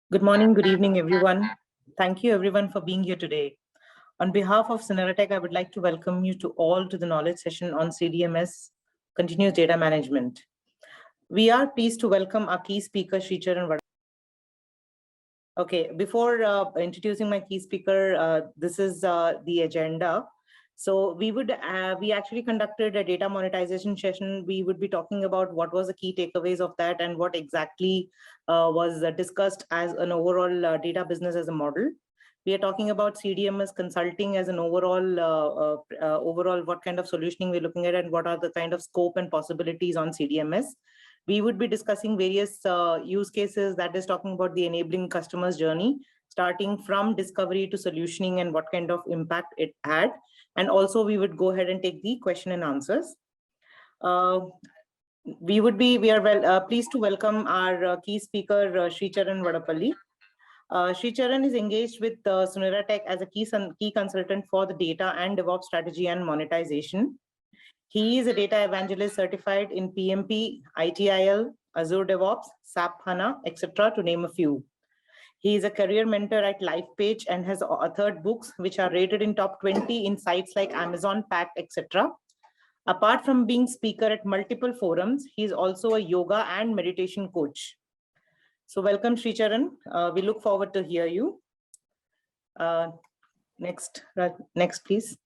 Good morning, good evening, everyone. Thank you, everyone, for being here today. On behalf of Suneratech, I would like to welcome you to all to the knowledge session on CDMS, Continuous Data Management. We are pleased to welcome our key speaker, Sricharan Vadapalli. Okay, before introducing my key speaker, this is the agenda. So we actually conducted a data monetization session. We would be talking about what was the key takeaways of that and what exactly was discussed as an overall data business as a model. We are talking about CDMS consulting as an overall what kind of solutioning we're looking at and what are the kind of scope and possibilities on CDMS. We would be discussing various use cases that is talking about the enabling customers journey, starting from discovery to solutioning and what kind of impact it had. And also we would go ahead and take the question and answers. We are pleased to welcome our key speaker, Sricharan Vadapalli. Sricharan is engaged with Suneratech as a key consultant for the data and DevOps strategy and monetization. He is a data evangelist certified in PMP, ITIL, Azure DevOps, SAP HANA, etc., to name a few. He is a career mentor at LifePage and has authored books which are rated in top 20 in sites like Amazon, Pact, etc. Apart from being speaker at multiple forums, he is also a yoga and meditation coach. So welcome, Sricharan. We look forward to hear you. Next, please.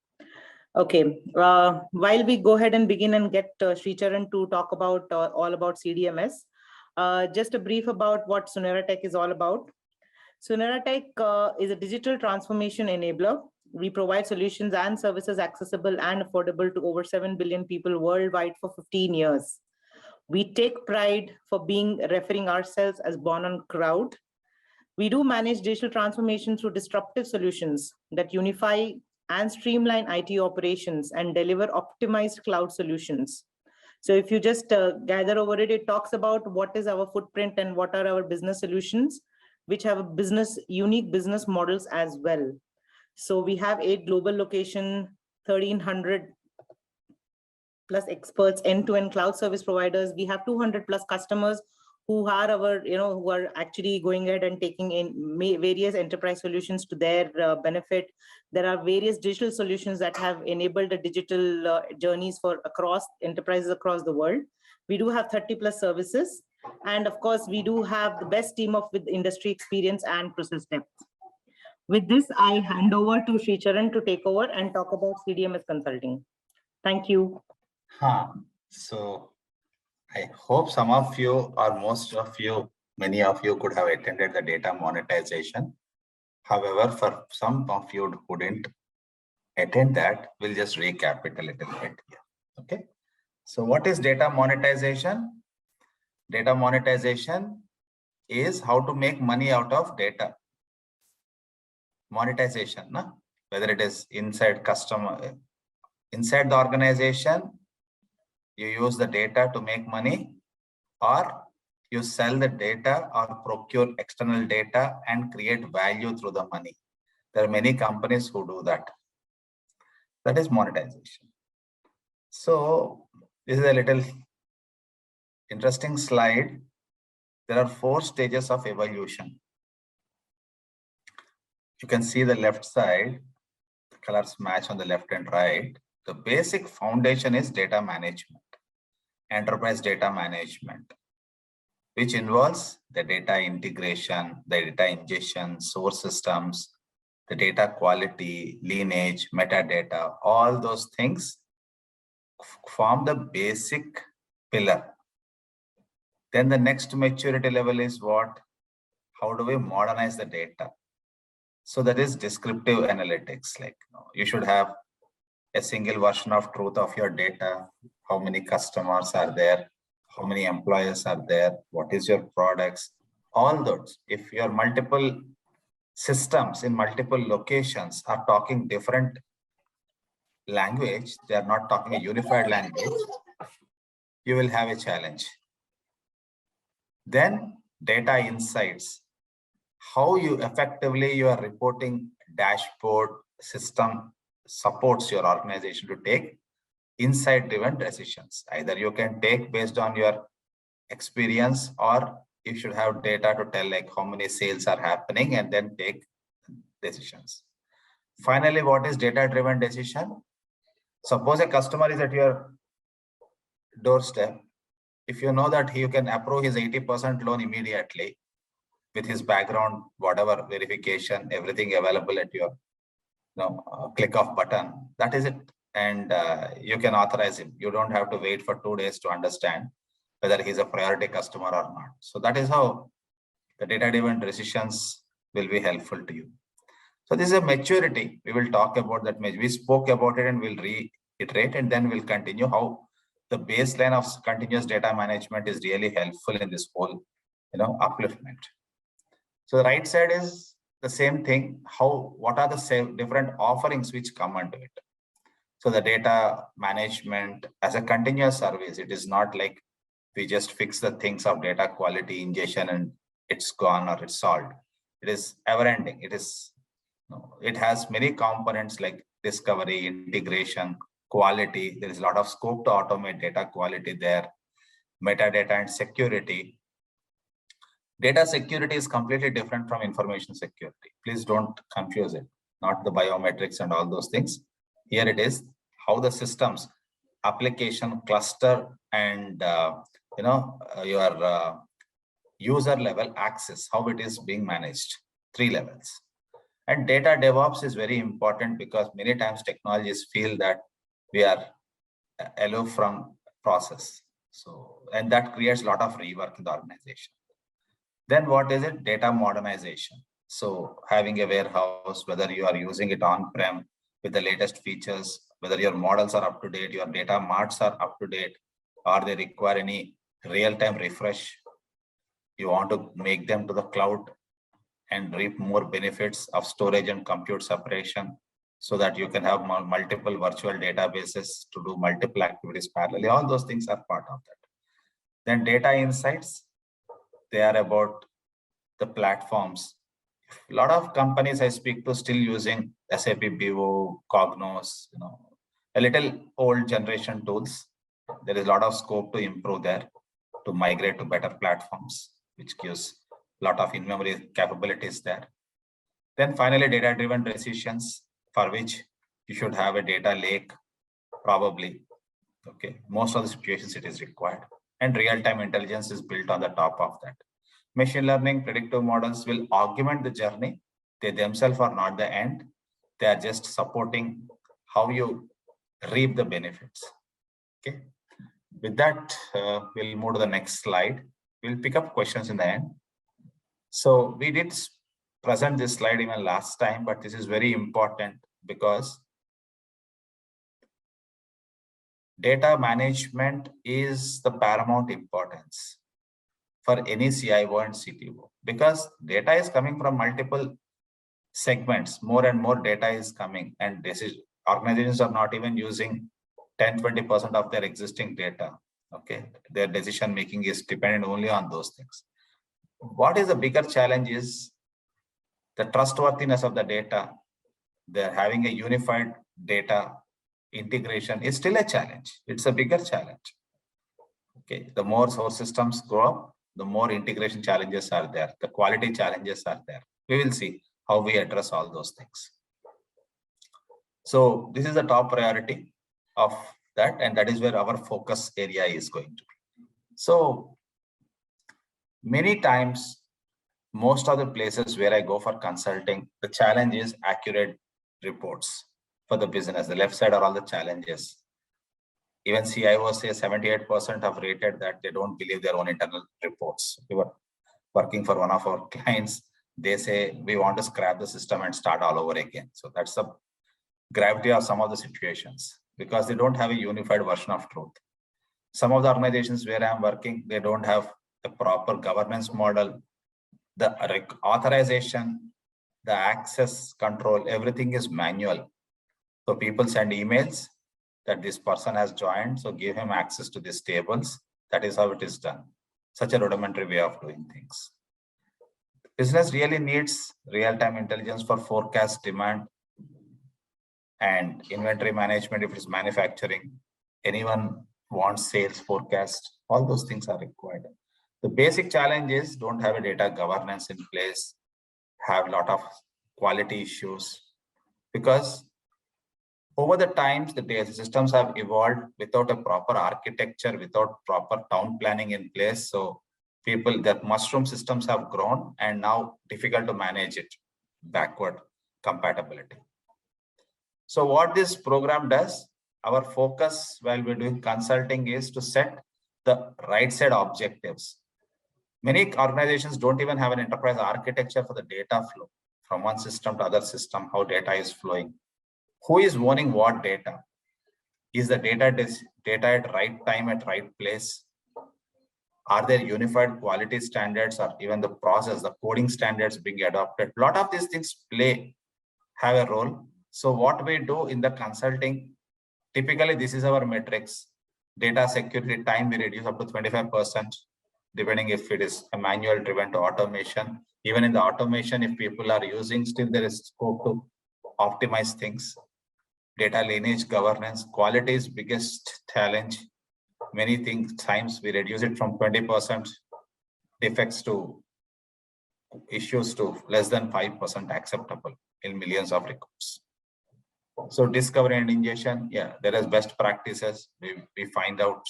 Okay, while we go ahead and begin and get Sricharan to talk about all about CDMS, just a brief about what Suneratech is all about. Suneratech is a digital transformation enabler. We provide solutions and services accessible and affordable to over 7 billion people worldwide for 15 years. We take pride for referring ourselves as born on cloud. We do manage digital transformation through disruptive solutions that unify and streamline IT operations and deliver optimized cloud solutions. So if you just gather over it, it talks about what is our footprint and what are our business solutions, which have unique business models as well. So we have 8 global locations, 1,300 plus experts, end-to-end cloud service providers. We have 200 plus customers who are who are actually going ahead and taking in various enterprise solutions to their benefit. There are various digital solutions that have enabled the digital journeys for enterprises across the world. We do have 30 plus services. And of course, we do have the best team with industry experience and process depth. With this, I hand over to Sricharan to take over and talk about CDMS consulting. Thank you. So I hope some of you or most of you, many of you could have attended the data monetization. However, for some of you who didn't attend that, we'll just recap it a little bit here. Okay. So what is data monetization? Data monetization is how to make money out of data. Monetization, whether it is inside the organization, you use the data to make money, or you sell the data or procure external data and create value through the money. There are many companies who do that. That is monetization. So this is a little interesting slide. There are 4 stages of evolution. You can see the left side, the colors match on the left and right. The basic foundation is data management, enterprise data management, which involves the data integration, the data ingestion, source systems, the data quality, lineage, metadata, all those things form the basic pillar. Then the next maturity level is what? How do we modernize the data? So that is descriptive analytics. Like you should have a single version of truth of your data. How many customers are there? How many employees are there? What is your products? All those. If your multiple systems in multiple locations are talking different language, they are not talking a unified language, you will have a challenge. Then data insights. How you effectively your reporting dashboard system supports your organization to take insight-driven decisions. Either you can take based on your experience or you should have data to tell like how many sales are happening and then take decisions. Finally, what is data-driven decision? Suppose a customer is at your doorstep. If you know that you can approve his 80% loan immediately with his background, whatever verification, everything available at your click of button, that is it. And you can authorize him. You don't have to wait for 2 days to understand whether he's a priority customer or not. So that is how the data-driven decisions will be helpful to you. So this is a maturity. We will talk about that. We spoke about it and we'll reiterate, and then we'll continue how the baseline of continuous data management is really helpful in this whole, upliftment. So the right side is the same thing. What are the different offerings which come under it? So the data management as a continuous service, it is not like we just fix the things of data quality ingestion and it's gone or it's solved. It is ever ending. It has many components like discovery, integration, quality. There is a lot of scope to automate data quality there, metadata and security. Data security is completely different from information security. Please don't confuse it, not the biometrics and all those things. Here it is how the systems, application, cluster, and your user level access, how it is being managed, 3 levels. And data DevOps is very important because many times technologies feel that we are aloof from process. And that creates a lot of rework in the organization. Then what is it? Data modernization. So having a warehouse, whether you are using it on-prem with the latest features, whether your models are up to date, your data marts are up to date, or they require any real-time refresh, you want to make them to the cloud and reap more benefits of storage and compute separation so that you can have multiple virtual databases to do multiple activities parallelly. All those things are part of that. Then data insights, they are about the platforms. A lot of companies I speak to still using SAP BO, Cognos, a little old generation tools. There is a lot of scope to improve there, to migrate to better platforms, which gives a lot of in-memory capabilities there. Then finally, data-driven decisions, for which you should have a data lake, probably. Okay, most of the situations it is required. And real-time intelligence is built on the top of that. Machine learning predictive models will augment the journey. They themselves are not the end. They are just supporting how you reap the benefits. Okay. With that, we'll move to the next slide. We'll pick up questions in the end. So we did present this slide even last time, but this is very important because data management is the paramount importance for any CIO and CTO, because data is coming from multiple segments. More and more data is coming, and organizations are not even using 10-20% of their existing data. Okay, their decision making is dependent only on those things. What is the bigger challenge is the trustworthiness of the data. They're having a unified data integration is still a challenge. It's a bigger challenge. Okay, the more source systems grow up, the more integration challenges are there. The quality challenges are there. We will see how we address all those things. So this is the top priority of that, and that is where our focus area is going to be. So many times, most of the places where I go for consulting, the challenge is accurate reports for the business. The left side are all the challenges. Even CIOs say 78% have rated that they don't believe their own internal reports. We were working for one of our clients. They say, we want to scrap the system and start all over again. So that's the gravity of some of the situations, because they don't have a unified version of truth. Some of the organizations where I'm working, they don't have the proper governance model, the authorization, the access control, everything is manual. So people send emails that this person has joined, so give him access to these tables. That is how it is done. Such a rudimentary way of doing things. Business really needs real-time intelligence for forecast demand and inventory management. If it's manufacturing, anyone wants sales forecast, all those things are required. The basic challenge is don't have a data governance in place, have a lot of quality issues, because over the times, the data systems have evolved without a proper architecture, without proper town planning in place. So that mushroom systems have grown and now difficult to manage it, backward compatibility. So what this program does, our focus while we're doing consulting is to set the right side objectives. Many organizations don't even have an enterprise architecture for the data flow from one system to other system, how data is flowing. Who is owning what data? Is the data at right time at right place? Are there unified quality standards or even the process, the coding standards being adopted? A lot of these things have a role. So what we do in the consulting, typically this is our metrics. Data security time we reduce up to 25%, depending if it is a manual driven to automation. Even in the automation, if people are using, still there is scope to optimize things. Data lineage governance, quality is biggest challenge. Many times we reduce it from 20% defects to issues to less than 5% acceptable in millions of records. So discovery and ingestion, yeah, there is best practices. We find out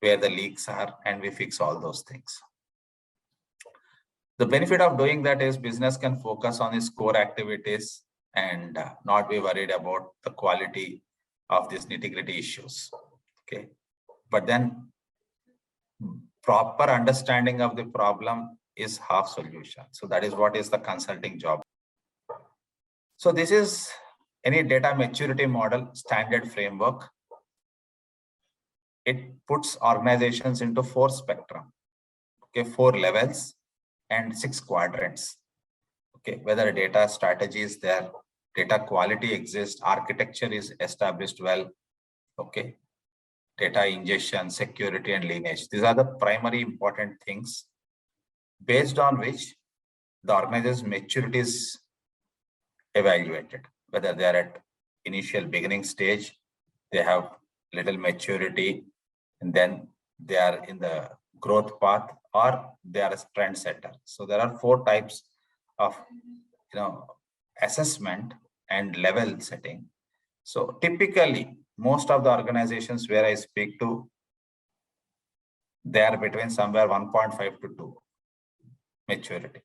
where the leaks are and we fix all those things. The benefit of doing that is business can focus on its core activities and not be worried about the quality of these nitty-gritty issues. Okay, but then proper understanding of the problem is half solution. So that is what is the consulting job. So this is any data maturity model standard framework. It puts organizations into 4 spectrum, okay, 4 levels and 6 quadrants. Okay, whether data strategy is there, data quality exists, architecture is established well, okay, data ingestion, security, and lineage. These are the primary important things based on which the organization's maturity is evaluated, whether they are at initial beginning stage, they have little maturity, and then they are in the growth path, or they are a trend setter. So there are 4 types of assessment and level setting. So typically, most of the organizations where I speak to, they are between somewhere 1.5 to 2 maturity.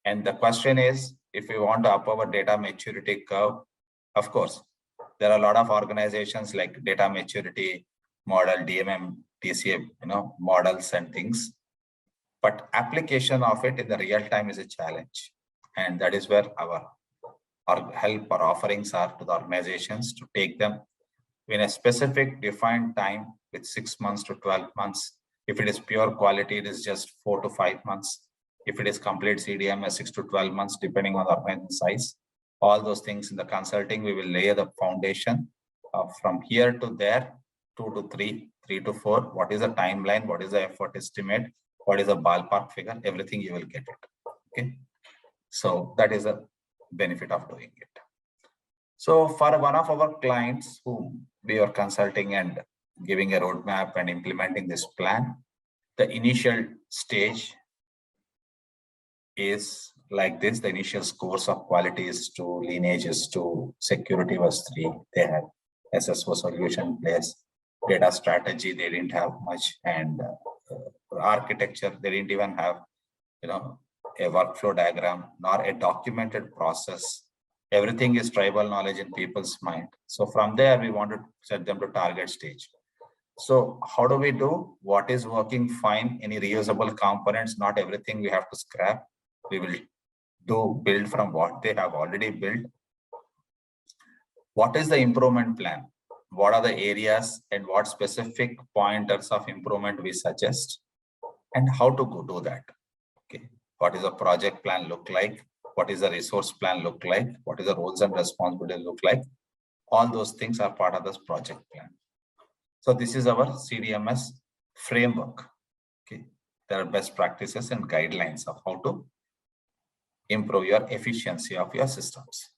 And the question is, if we want to up our data maturity curve, of course, there are a lot of organizations like data maturity model, DMM, TCA, models and things. But application of it in the real time is a challenge. And that is where our help or offerings are to the organizations to take them in a specific defined time with 6 months to 12 months. If it is pure quality, it is just 4 to 5 months. If it is complete CDM, 6 to 12 months, depending on the organization size. All those things in the consulting, we will lay the foundation from here to there, 2 to 3, 3 to 4. What is the timeline? What is the effort estimate? What is the ballpark figure? Everything you will get it. Okay. So that is the benefit of doing it. So for one of our clients who we are consulting and giving a roadmap and implementing this plan, the initial stage is like this. The initial scores of quality is 2, lineage is 2, security was 3. They had SSO solution in place, data strategy they didn't have much, and architecture they didn't even have a workflow diagram nor a documented process. Everything is tribal knowledge in people's mind. So from there we want to set them to target stage. So how do we do? What is working fine? Any reusable components? Not everything we have to scrap. We will build from what they have already built. What is the improvement plan? What are the areas and what specific pointers of improvement we suggest, and how to go do that? Okay. What is the project plan look like? What is the resource plan look like? What is the roles and responsibilities look like? All those things are part of this project plan. So this is our CDMS framework. Okay. There are best practices and guidelines of how to improve your efficiency of your systems.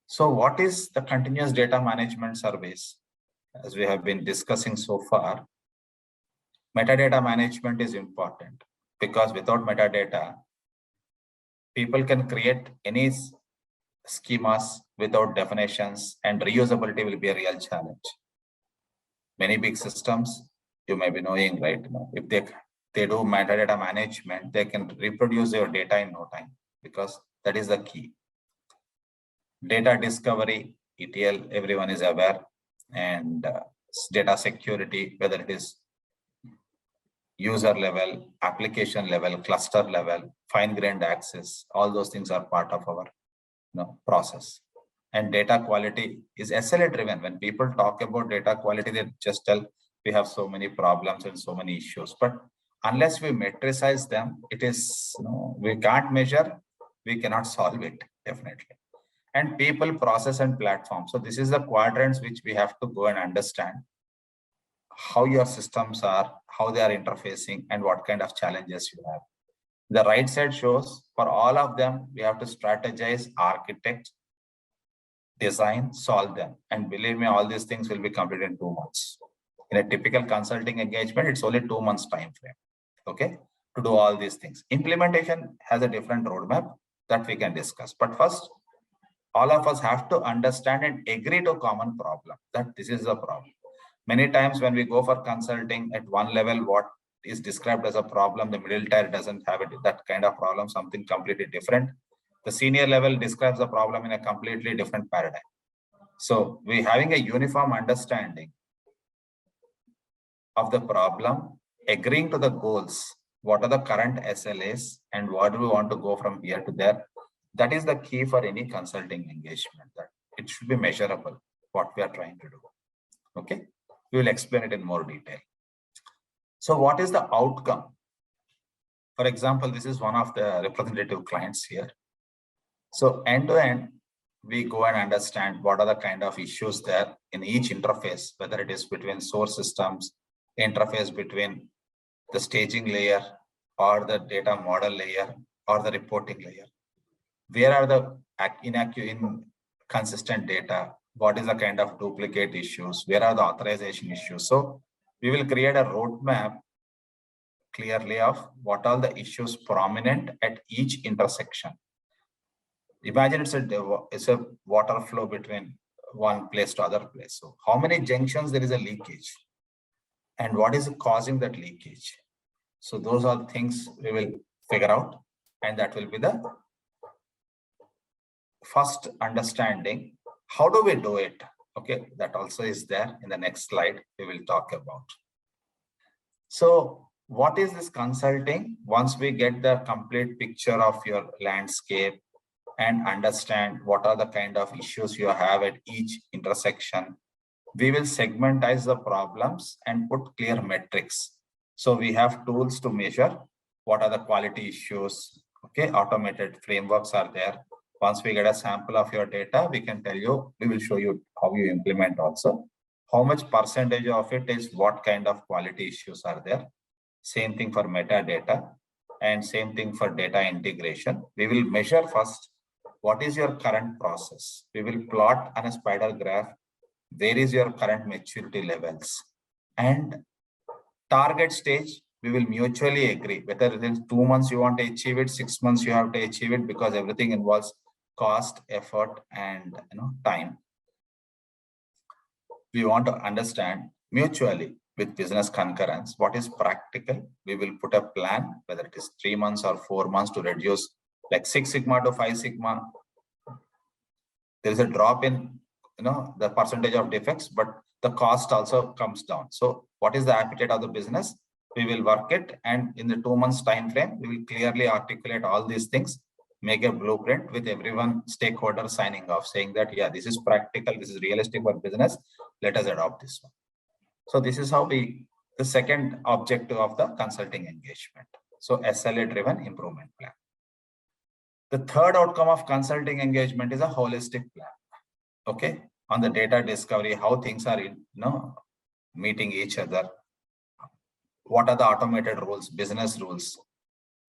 So what is the continuous data management service? As we have been discussing so far, Metadata management is important because without metadata, people can create any schemas without definitions, and reusability will be a real challenge. Many big systems, you may be knowing right now, if they do metadata management, they can reproduce your data in no time, because that is the key. Data discovery, ETL, everyone is aware, and data security, whether it is user level, application level, cluster level, fine-grained access, all those things are part of our process. And data quality is SLA driven. When people talk about data quality, they just tell we have so many problems and so many issues. But unless we metricize them, it is, we can't measure, we cannot solve it, definitely. And people, process, and platform. So this is the quadrants which we have to go and understand how your systems are, how they are interfacing, and what kind of challenges you have. The right side shows for all of them, we have to strategize, architect, design, solve them. And believe me, all these things will be completed in 2 months. In a typical consulting engagement, it's only 2 months time frame, okay, to do all these things. Implementation has a different roadmap that we can discuss. But first, all of us have to understand and agree to a common problem, that this is the problem. Many times when we go for consulting at one level, what is described as a problem, the middle tier doesn't have it, that kind of problem, something completely different. The senior level describes the problem in a completely different paradigm. So we having a uniform understanding of the problem, agreeing to the goals, what are the current SLAs, and what do we want to go from here to there. That is the key for any consulting engagement, that it should be measurable, what we are trying to do. Okay, we will explain it in more detail. So what is the outcome? For example, this is one of the representative clients here. So end to end, we go and understand what are the kind of issues there in each interface, whether it is between source systems, interface between the staging layer or the data model layer or the reporting layer. Where are the inconsistent data? What is the kind of duplicate issues? Where are the authorization issues? So we will create a roadmap clearly of what are the issues prominent at each intersection. Imagine it's a water flow between one place to other place. So how many junctions there is a leakage, and what is causing that leakage? So those are things we will figure out, and that will be the first understanding. How do we do it? Okay, that also is there in the next slide we will talk about. So what is this consulting? Once we get the complete picture of your landscape and understand what are the kind of issues you have at each intersection, we will segmentize the problems and put clear metrics. So we have tools to measure what are the quality issues. Okay, automated frameworks are there. Once we get a sample of your data, we can tell you, we will show you how you implement also. How much percentage of it is what kind of quality issues are there. Same thing for metadata, and same thing for data integration. We will measure first, what is your current process? We will plot on a spider graph, where is your current maturity levels, and target stage, we will mutually agree whether within 2 months you want to achieve it, 6 months you have to achieve it, because everything involves cost, effort, and time. We want to understand mutually with business concurrence what is practical. We will put a plan, whether it is 3 months or 4 months, to reduce like 6 sigma to 5 sigma. There is a drop in the percentage of defects, but the cost also comes down. So what is the appetite of the business? We will work it, and in the 2 months time frame, we will clearly articulate all these things, make a blueprint with everyone stakeholder signing off, saying that, yeah, this is practical, this is realistic for business, let us adopt this one. So this is how the second objective of the consulting engagement. So SLA driven improvement plan. The third outcome of consulting engagement is a holistic plan. Okay, on the data discovery, how things are meeting each other. What are the automated rules, business rules?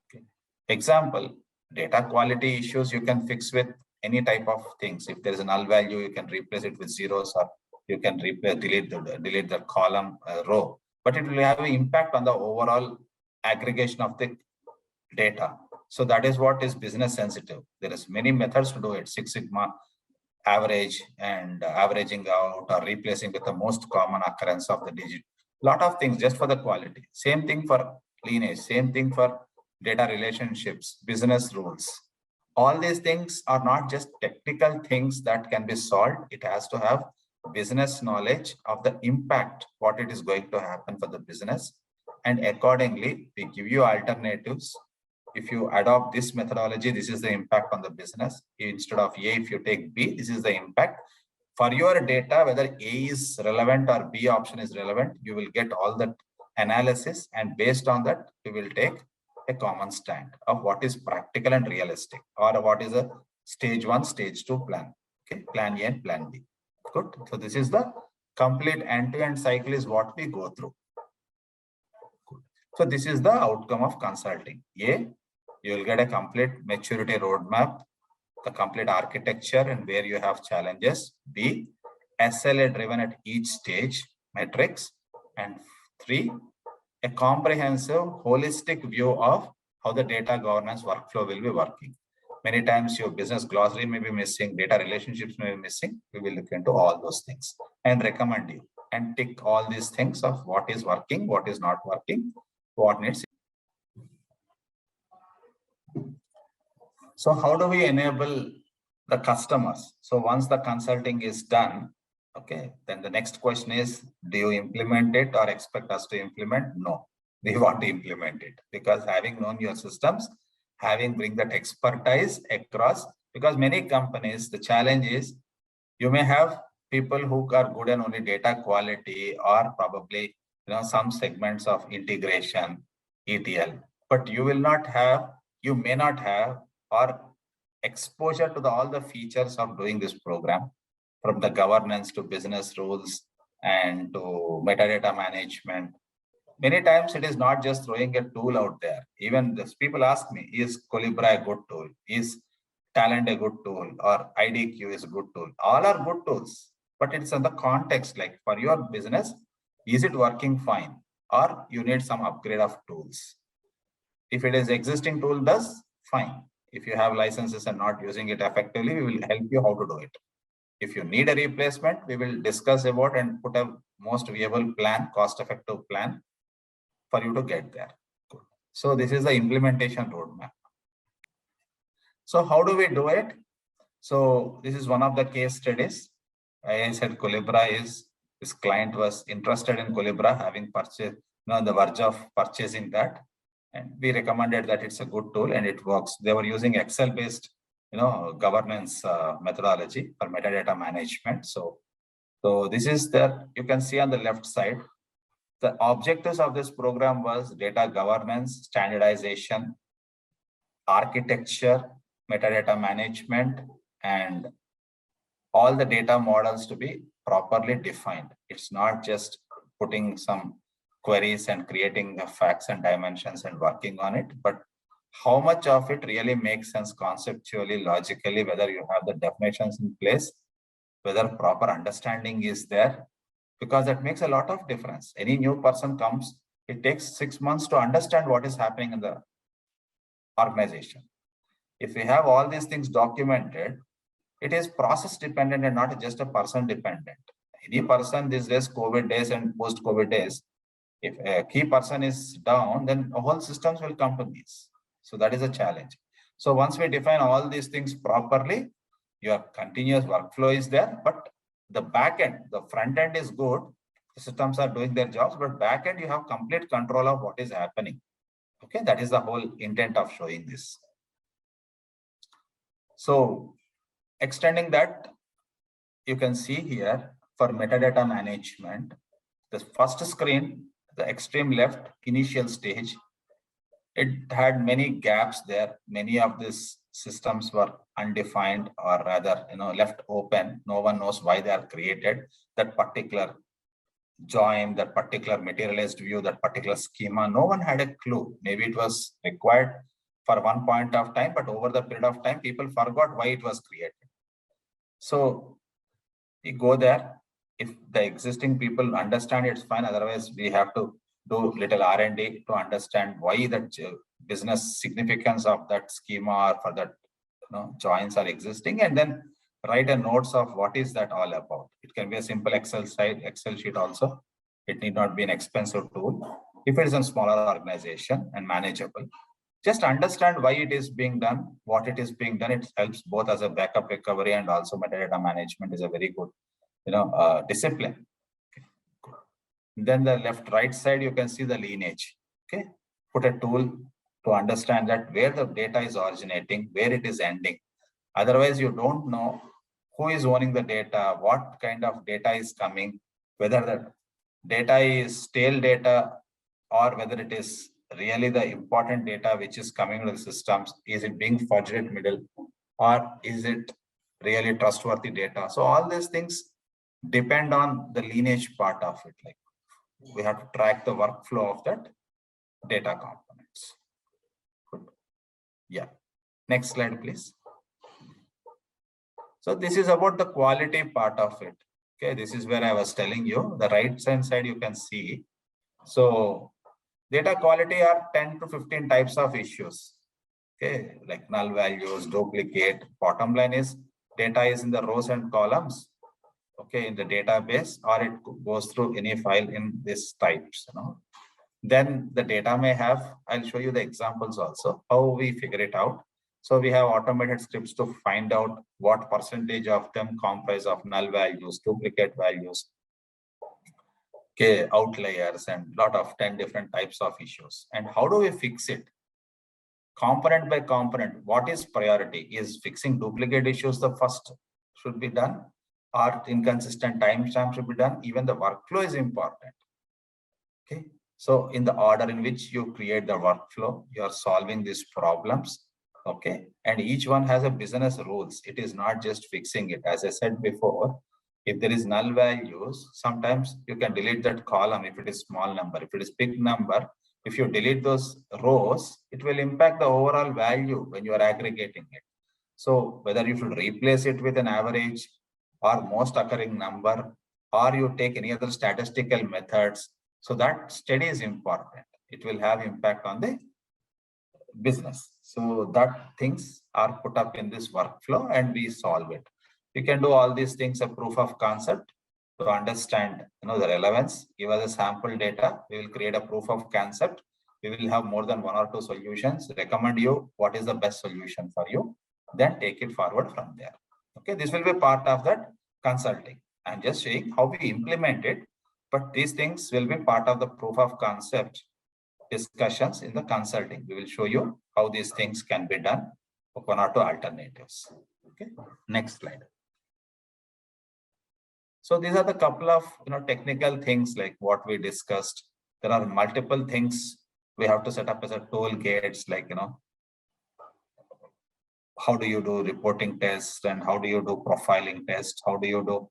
Okay. Example, data quality issues you can fix with any type of things. If there is a null value, you can replace it with zeros, or you can delete the column row. but it will have an impact on the overall aggregation of the data. So that is what is business sensitive. There is many methods to do it. Six Sigma average and averaging out or replacing with the most common occurrence of the digit. Lot of things just for the quality. Same thing for lineage, same thing for data relationships, business rules. All these things are not just technical things that can be solved. It has to have business knowledge of the impact, what it is going to happen for the business. And accordingly, we give you alternatives. If you adopt this methodology, this is the impact on the business. Instead of A, if you take B, this is the impact. For your data, whether A is relevant or B option is relevant, you will get all that analysis, and based on that, you will take a common stand of what is practical and realistic, or what is a stage 1, stage 2 plan. Okay, plan A and plan B. Good. So this is the complete end-to-end cycle is what we go through. Good. So this is the outcome of consulting. A, you will get a complete maturity roadmap, the complete architecture and where you have challenges. B, SLA driven at each stage metrics. And 3, a comprehensive holistic view of how the data governance workflow will be working. Many times your business glossary may be missing, data relationships may be missing. We will look into all those things and recommend you and tick all these things of what is working, what is not working, what needs. So how do we enable the customers? So once the consulting is done, okay, then the next question is, do you implement it or expect us to implement? No, we want to implement it, because having known your systems, having bring that expertise across, because many companies, the challenge is you may have people who are good in only data quality or probably some segments of integration, ETL, but you will not have, you may not have or exposure to all the features of doing this program, from the governance to business rules and to metadata management. Many times it is not just throwing a tool out there. Even this people ask me, is Colibra a good tool? Is Talent a good tool? Or IDQ is a good tool? All are good tools, but it's in the context, like for your business, is it working fine? Or you need some upgrade of tools. If it is existing tool does, fine. If you have licenses and not using it effectively, we will help you how to do it. If you need a replacement, we will discuss about and put a most viable plan, cost-effective plan for you to get there. Good. So this is the implementation roadmap. So how do we do it? So this is one of the case studies. I said Colibra is, this client was interested in Colibra, having purchased, on the verge of purchasing that. And we recommended that it's a good tool and it works. They were using Excel-based, governance methodology for metadata management. So this is the, you can see on the left side, the objectives of this program was data governance, standardization, architecture, metadata management, and all the data models to be properly defined. It's not just putting some queries and creating the facts and dimensions and working on it, but how much of it really makes sense conceptually, logically, whether you have the definitions in place, whether proper understanding is there, because that makes a lot of difference. Any new person comes, it takes 6 months to understand what is happening in the organization. If we have all these things documented, it is process dependent and not just a person dependent. Any person these days, COVID days and post-COVID days, if a key person is down, then whole systems will come to these. So that is a challenge. So once we define all these things properly, your continuous workflow is there, but the back end, the front end is good. The systems are doing their jobs, but back end, you have complete control of what is happening. Okay, that is the whole intent of showing this. So extending that, you can see here for metadata management, the first screen, the extreme left initial stage, it had many gaps there. Many of these systems were undefined, or rather, left open. No one knows why they are created. That particular join, that particular materialized view, that particular schema, no one had a clue. Maybe it was required for one point of time, but over the period of time, people forgot why it was created. So we go there. if the existing people understand, it's fine. Otherwise, we have to do little R&D to understand why that business significance of that schema or for that joins are existing, and then write a notes of what is that all about. It can be a simple Excel sheet also. It need not be an expensive tool. If it is a smaller organization and manageable, just understand why it is being done, what it is being done. It helps both as a backup recovery and also metadata management is a very good, discipline. Okay. Then the right side, you can see the lineage. Okay, put a tool to understand that where the data is originating, where it is ending. Otherwise, you don't know who is owning the data, what kind of data is coming, whether the data is stale data or whether it is really the important data which is coming to the systems. Is it being forged in middle, or is it really trustworthy data? So all these things depend on the lineage part of it. Like we have to track the workflow of that data components. Good. Yeah. Next slide, please. So this is about the quality part of it. Okay, this is where I was telling you. The right hand side you can see. So data quality are 10 to 15 types of issues. Okay, like null values, duplicate. Bottom line is data is in the rows and columns. Okay, in the database, or it goes through any file in this types. Then the data may have. I'll show you the examples also how we figure it out. So we have automated scripts to find out what percentage of them comprise of null values, duplicate values, okay, outliers, and lot of 10 different types of issues. And how do we fix it? Component by component, what is priority? Is fixing duplicate issues the first should be done, or inconsistent timestamp should be done? Even the workflow is important. Okay, so in the order in which you create the workflow, you are solving these problems. Okay, and each one has a business rules. It is not just fixing it. As I said before, if there is null values, sometimes you can delete that column if it is small number. If it is big number, if you delete those rows, it will impact the overall value when you are aggregating it. So whether you should replace it with an average or most occurring number, or you take any other statistical methods, so that study is important. It will have impact on the business. So that things are put up in this workflow and we solve it. We can do all these things, a proof of concept to understand the relevance. Give us a sample data. We will create a proof of concept. We will have more than 1 or 2 solutions. Recommend you what is the best solution for you. Then take it forward from there. Okay, this will be part of that consulting. I'm just saying how we implement it, but these things will be part of the proof of concept discussions in the consulting. We will show you how these things can be done, 1 or 2 alternatives. Okay, next slide. So these are the couple of technical things like what we discussed. There are multiple things we have to set up as a toolkits, like how do you do reporting tests, and how do you do profiling tests, how do you do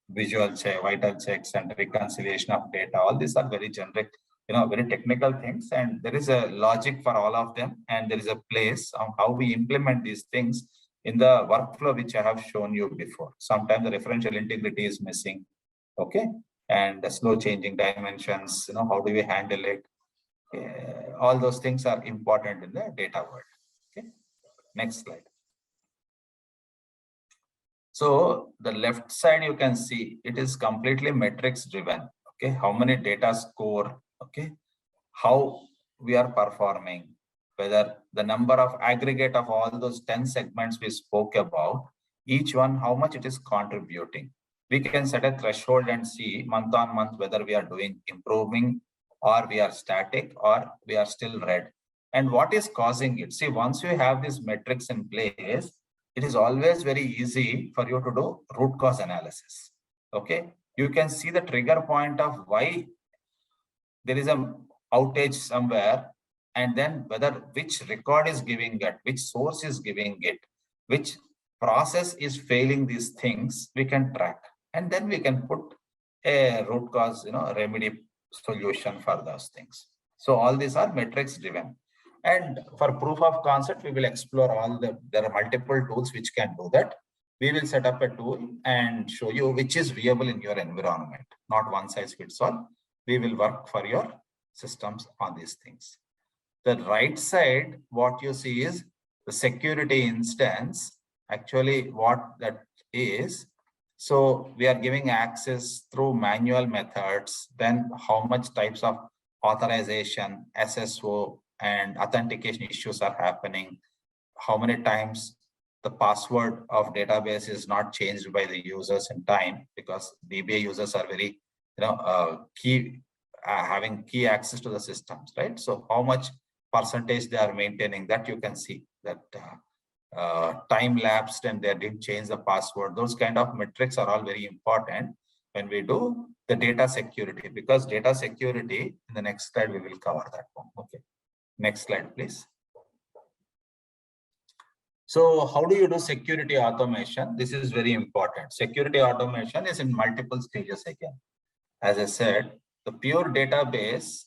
visual check, vital checks, and reconciliation of data. All these are very generic, very technical things, and there is a logic for all of them, and there is a place on how we implement these things in the workflow which I have shown you before. Sometimes the referential integrity is missing, okay, and the slow changing dimensions, how do we handle it? All those things are important in the data world. Okay, next slide. So the left side you can see it is completely metrics driven. Okay, how many data score, okay, how we are performing, whether the number of aggregate of all those 10 segments we spoke about, each one how much it is contributing. We can set a threshold and see month on month whether we are doing improving, or we are static, or we are still red, and what is causing it. See, once you have these metrics in place, it is always very easy for you to do root cause analysis. Okay, you can see the trigger point of why there is a outage somewhere, and then whether which record is giving it, which source is giving it, which process is failing these things, we can track, and then we can put a root cause, remedy solution for those things. So all these are metrics driven. And for proof of concept, we will explore there are multiple tools which can do that. we will set up a tool and show you which is viable in your environment, not one size fits all. We will work for your systems on these things. The right side, what you see is the security instance, actually what that is. So we are giving access through manual methods, then how much types of authorization, SSO, and authentication issues are happening, how many times the password of database is not changed by the users in time, because DBA users are very, having key access to the systems, right? So how much percentage they are maintaining, that you can see that time lapsed and they didn't change the password. Those kind of metrics are all very important when we do the data security, because data security, in the next slide we will cover that one. Okay, next slide please. So how do you do security automation? This is very important. Security automation is in multiple stages again. As I said, the pure database,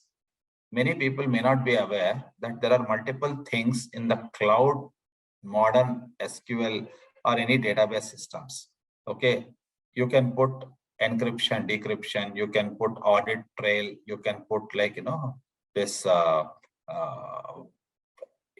many people may not be aware that there are multiple things in the cloud, modern SQL, or any database systems. Okay, you can put encryption, decryption, you can put audit trail, you can put this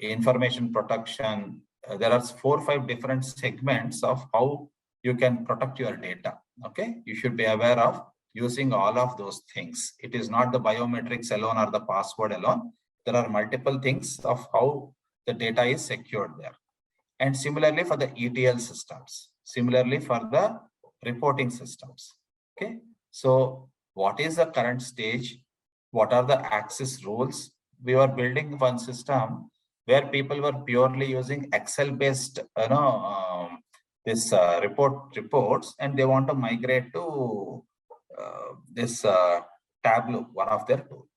information protection. There are 4 or 5 different segments of how you can protect your data. Okay, you should be aware of using all of those things. It is not the biometrics alone or the password alone. There are multiple things of how the data is secured there. And similarly for the ETL systems, similarly for the reporting systems. Okay, so what is the current stage? What are the access rules? We were building one system where people were purely using Excel-based, reports, and they want to migrate to this Tableau, one of their tools.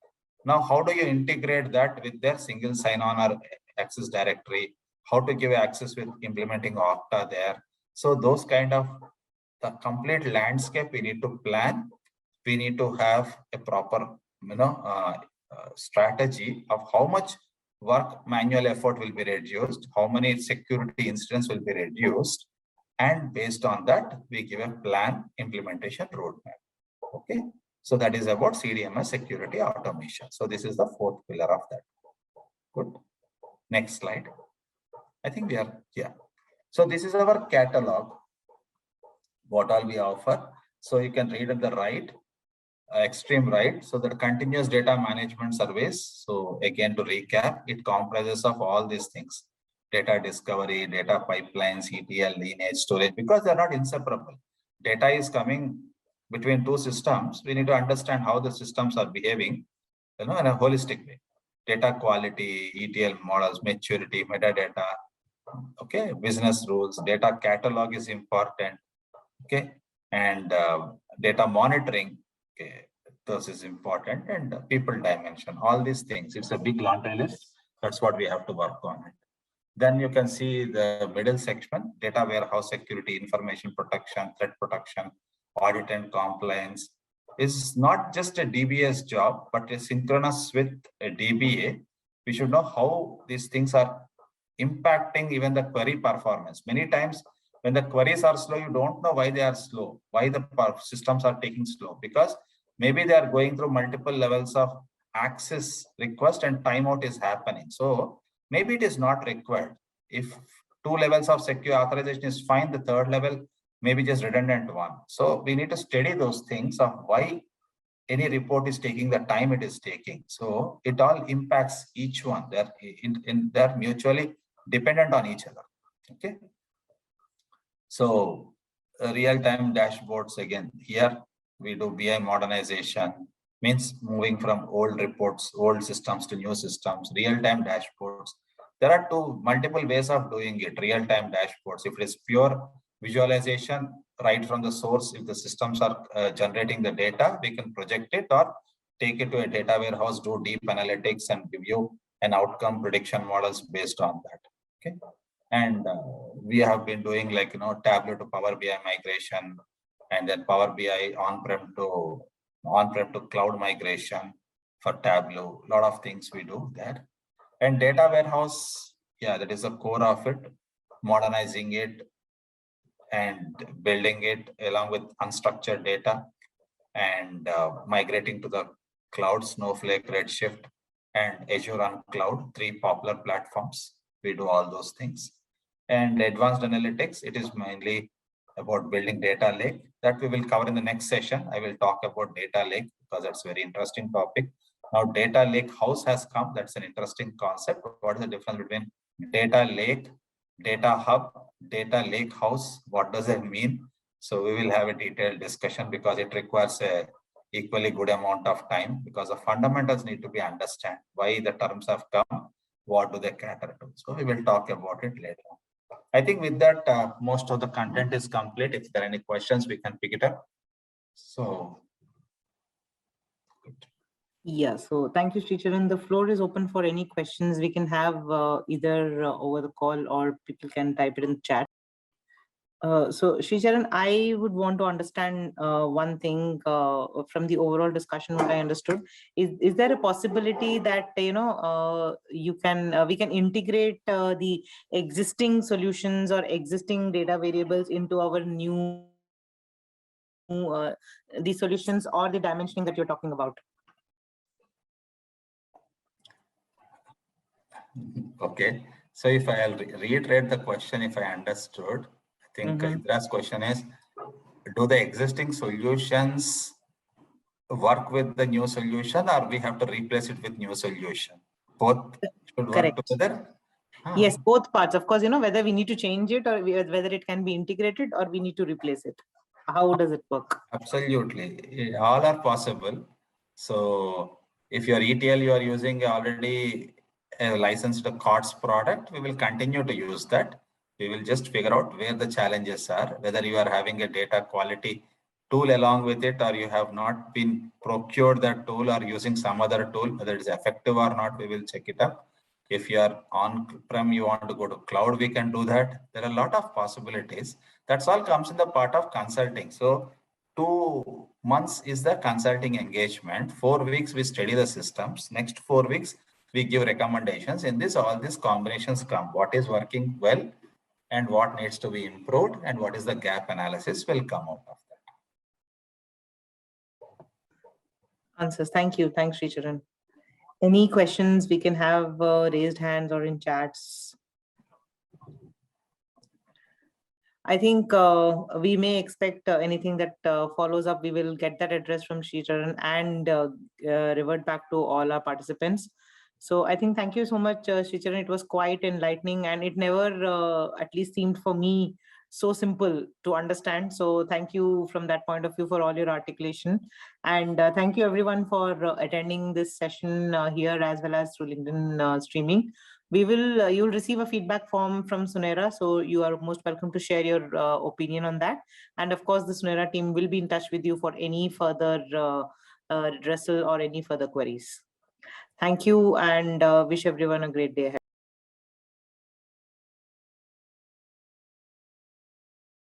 Now, how do you integrate that with their single sign-on or access directory? How to give access with implementing Okta there? So those kind of the complete landscape we need to plan. We need to have a proper, strategy of how much work, manual effort will be reduced, how many security incidents will be reduced, and based on that, we give a plan implementation roadmap. Okay, so that is about CDMS security automation. So this is the 4th pillar of that. Good. Next slide. I think we are here. So this is our catalog, what all we offer. So you can read at the right, extreme right. So the continuous data management service. So again, to recap, it comprises of all these things: data discovery, data pipelines, ETL, lineage, storage, because they're not inseparable. Data is coming between 2 systems. We need to understand how the systems are behaving, in a holistic way. Data quality, ETL models, maturity, metadata, okay, business rules, data catalog is important, okay, and data monitoring, okay, this is important, and people dimension, all these things. It's a big laundry list. That's what we have to work on it. Then you can see the middle section: data warehouse security, information protection, threat protection, audit and compliance. Is not just a DBA's job, but is synchronous with a DBA. We should know how these things are impacting even the query performance. Many times when the queries are slow, you don't know why they are slow, why the systems are taking slow, because maybe they are going through multiple levels of access request and timeout is happening. So maybe it is not required. If 2 levels of secure authorization is fine, the 3rd level maybe just redundant one. So we need to study those things of why any report is taking the time it is taking. So it all impacts each one. They're mutually dependent on each other. Okay. So real-time dashboards, again, here we do BI modernization, means moving from old reports, old systems to new systems, real-time dashboards. There are multiple ways of doing it. Real-time dashboards, if it is pure visualization right from the source, if the systems are generating the data, we can project it or take it to a data warehouse, do deep analytics and give you an outcome prediction models based on that. Okay. And we have been doing Tableau to Power BI migration, and then Power BI on-prem to cloud migration for Tableau. A lot of things we do there. And data warehouse, yeah, that is the core of it. Modernizing it, and building it along with unstructured data and migrating to the cloud, Snowflake, Redshift, and Azure on cloud, 3 popular platforms. We do all those things. And advanced analytics, it is mainly about building data lake that we will cover in the next session. I will talk about data lake because that's a very interesting topic. Now, data lake house has come. That's an interesting concept. What is the difference between data lake, data hub, data lake house? What does it mean? So we will have a detailed discussion because it requires a equally good amount of time because the fundamentals need to be understood. Why the terms have come, what do they cater to? So we will talk about it later. I think with that, most of the content is complete. If there are any questions, we can pick it up. So. Yeah, so thank you, Sricharan. The floor is open for any questions. We can have either over the call or people can type it in the chat. So Sricharan, I would want to understand one thing from the overall discussion. What I understood is there a possibility that we can integrate the existing solutions or existing data variables into our new the solutions or the dimensioning that you're talking about? Okay, so if I'll reiterate the question, if I understood, I think Indra's question is, do the existing solutions work with the new solution or we have to replace it with new solution? Both should work Correct. together? Yes, both parts. Of course, whether we need to change it or whether it can be integrated or we need to replace it. How does it work? Absolutely. All are possible. So if your ETL, you are using already a licensed COTS product, we will continue to use that. We will just figure out where the challenges are, whether you are having a data quality tool along with it, or you have not been procured that tool or using some other tool, whether it is effective or not, we will check it up. If you are on-prem, you want to go to cloud, we can do that. There are a lot of possibilities. That's all comes in the part of consulting. So 2 months is the consulting engagement. 4 weeks, we study the systems. Next 4 weeks, we give recommendations. In this, all these combinations come. What is working well and what needs to be improved and what is the gap analysis will come out of that. Answers. Thank you. Thanks, Sricharan. Any questions we can have raised hands or in chats? I think we may expect anything that follows up. We will get that address from Sricharan and revert back to all our participants. So I think thank you so much, Sricharan. It was quite enlightening and it never at least seemed for me so simple to understand. So thank you from that point of view for all your articulation. And thank you everyone for attending this session here as well as through LinkedIn streaming. We will, you'll receive a feedback form from Sunera. So you are most welcome to share your opinion on that. And of course, the Sunera team will be in touch with you for any further redressal or any further queries. Thank you and wish everyone a great day ahead.